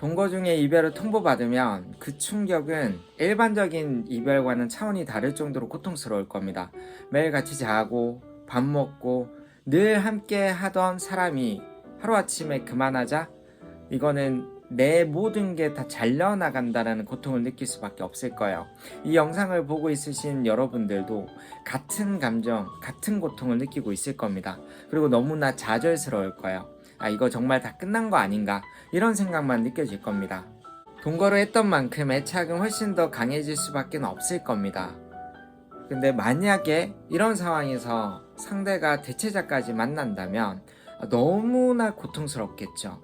동거 중에 이별을 통보받으면 그 충격은 일반적인 이별과는 차원이 다를 정도로 고통스러울 겁니다. 매일 같이 자고 밥 먹고 늘 함께 하던 사람이 하루아침에 그만하자 이거는 내 모든 게 다 잘려나간다라는 고통을 느낄 수밖에 없을 거예요. 이 영상을 보고 있으신 여러분들도 같은 감정, 같은 고통을 느끼고 있을 겁니다. 그리고 너무나 좌절스러울 거예요. 이거 정말 다 끝난 거 아닌가? 이런 생각만 느껴질 겁니다. 동거를 했던 만큼 애착은 훨씬 더 강해질 수밖에 없을 겁니다. 근데 만약에 이런 상황에서 상대가 대체자까지 만난다면 너무나 고통스럽겠죠.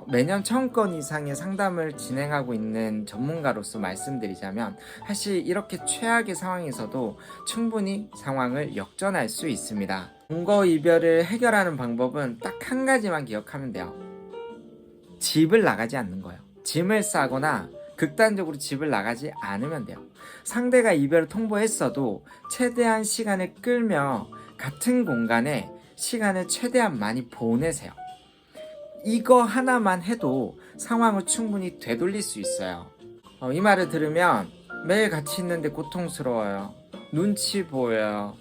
매년 1000건 이상의 상담을 진행하고 있는 전문가로서 말씀드리자면 사실 이렇게 최악의 상황에서도 충분히 상황을 역전할 수 있습니다. 동거 이별을 해결하는 방법은 딱 한 가지만 기억하면 돼요. 집을 나가지 않는 거예요. 짐을 싸거나 극단적으로 집을 나가지 않으면 돼요. 상대가 이별을 통보했어도 최대한 시간을 끌며 같은 공간에 시간을 최대한 많이 보내세요. 이거 하나만 해도 상황을 충분히 되돌릴 수 있어요. 이 말을 들으면 매일 같이 있는데 고통스러워요. 눈치 보여요.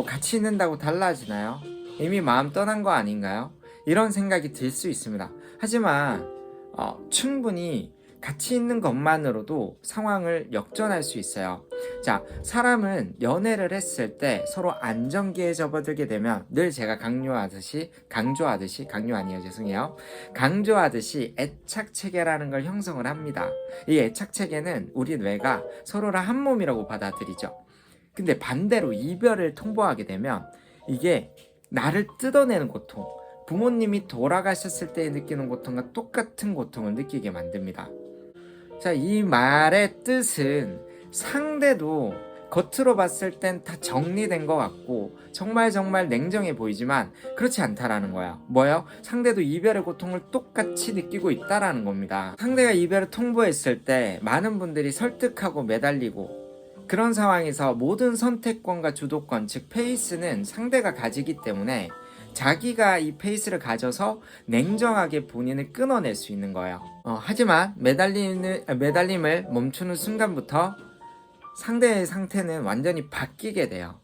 같이 있는다고 달라지나요? 이미 마음 떠난 거 아닌가요? 이런 생각이 들 수 있습니다. 하지만 충분히 같이 있는 것만으로도 상황을 역전할 수 있어요. 자, 사람은 연애를 했을 때 서로 안정기에 접어들게 되면 늘 제가 강조하듯이 애착체계라는 걸 형성을 합니다. 이 애착체계는 우리 뇌가 서로를 한 몸이라고 받아들이죠. 근데 반대로 이별을 통보하게 되면 이게 나를 뜯어내는 고통, 부모님이 돌아가셨을 때 느끼는 고통과 똑같은 고통을 느끼게 만듭니다. 자, 이 말의 뜻은 상대도 겉으로 봤을 땐 다 정리된 것 같고 정말 냉정해 보이지만 그렇지 않다라는 거야. 뭐요? 상대도 이별의 고통을 똑같이 느끼고 있다라는 겁니다. 상대가 이별을 통보했을 때 많은 분들이 설득하고 매달리고 그런 상황에서 모든 선택권과 주도권, 즉 페이스는 상대가 가지기 때문에 자기가 이 페이스를 가져서 냉정하게 본인을 끊어낼 수 있는 거예요. 하지만 매달림을 멈추는 순간부터 상대의 상태는 완전히 바뀌게 돼요.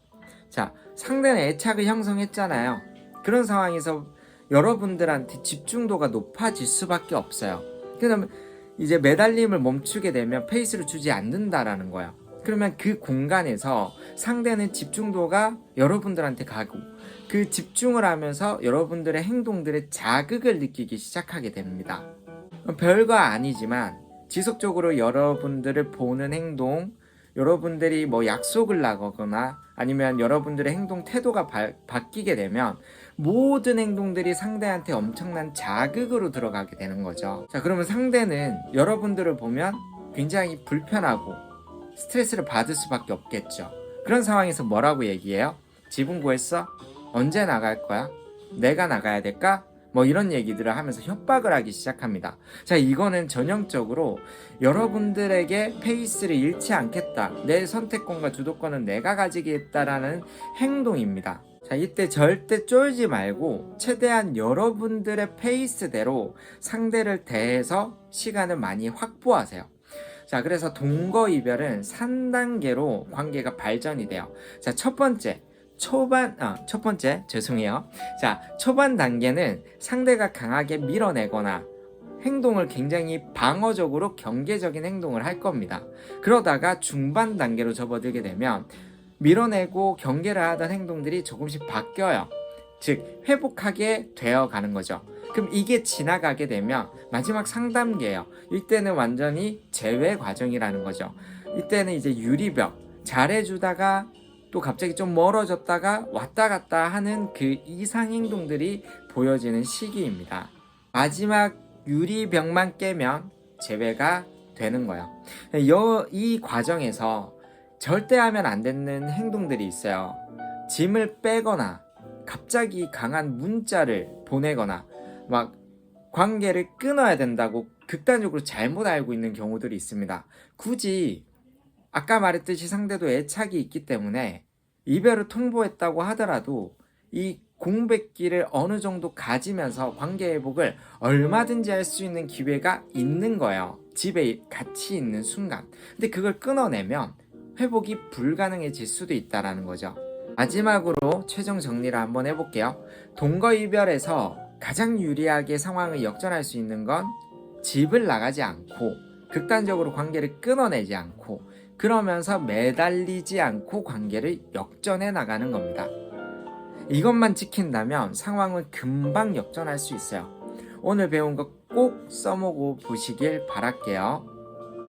자, 상대는 애착을 형성했잖아요. 그런 상황에서 여러분들한테 집중도가 높아질 수밖에 없어요. 그러면 이제 매달림을 멈추게 되면 페이스를 주지 않는다라는 거예요. 그러면 그 공간에서 상대는 집중도가 여러분들한테 가고 그 집중을 하면서 여러분들의 행동들의 자극을 느끼기 시작하게 됩니다. 별거 아니지만 지속적으로 여러분들을 보는 행동, 여러분들이 약속을 나가거나 아니면 여러분들의 행동 태도가 바뀌게 되면 모든 행동들이 상대한테 엄청난 자극으로 들어가게 되는 거죠. 자, 그러면 상대는 여러분들을 보면 굉장히 불편하고 스트레스를 받을 수밖에 없겠죠. 그런 상황에서 뭐라고 얘기해요? 집은 구했어? 언제 나갈 거야? 내가 나가야 될까? 이런 얘기들을 하면서 협박을 하기 시작합니다. 자, 이거는 전형적으로 여러분들에게 페이스를 잃지 않겠다, 내 선택권과 주도권은 내가 가지겠다라는 행동입니다. 자, 이때 절대 쫄지 말고 최대한 여러분들의 페이스대로 상대를 대해서 시간을 많이 확보하세요. 자, 그래서 동거 이별은 3단계로 관계가 발전이 돼요. 자, 첫 번째 초반 단계는 상대가 강하게 밀어내거나 행동을 굉장히 방어적으로 경계적인 행동을 할 겁니다. 그러다가 중반 단계로 접어들게 되면 밀어내고 경계를 하던 행동들이 조금씩 바뀌어요. 즉, 회복하게 되어 가는 거죠. 그럼 이게 지나가게 되면 마지막 상단계예요. 이때는 완전히 재회 과정이라는 거죠. 이때는 이제 유리벽, 잘해주다가 또 갑자기 좀 멀어졌다가 왔다 갔다 하는 그 이상 행동들이 보여지는 시기입니다. 마지막 유리벽만 깨면 재회가 되는 거예요. 이 과정에서 절대 하면 안 되는 행동들이 있어요. 짐을 빼거나 갑자기 강한 문자를 보내거나 관계를 끊어야 된다고 극단적으로 잘못 알고 있는 경우들이 있습니다. 굳이 아까 말했듯이 상대도 애착이 있기 때문에 이별을 통보했다고 하더라도 이 공백기를 어느 정도 가지면서 관계 회복을 얼마든지 할 수 있는 기회가 있는 거예요. 집에 같이 있는 순간. 근데 그걸 끊어내면 회복이 불가능해질 수도 있다는 거죠. 마지막으로 최종 정리를 한번 해볼게요. 동거 이별에서 가장 유리하게 상황을 역전할 수 있는 건 집을 나가지 않고 극단적으로 관계를 끊어내지 않고 그러면서 매달리지 않고 관계를 역전해 나가는 겁니다. 이것만 지킨다면 상황은 금방 역전할 수 있어요. 오늘 배운 거 꼭 써먹어 보시길 바랄게요.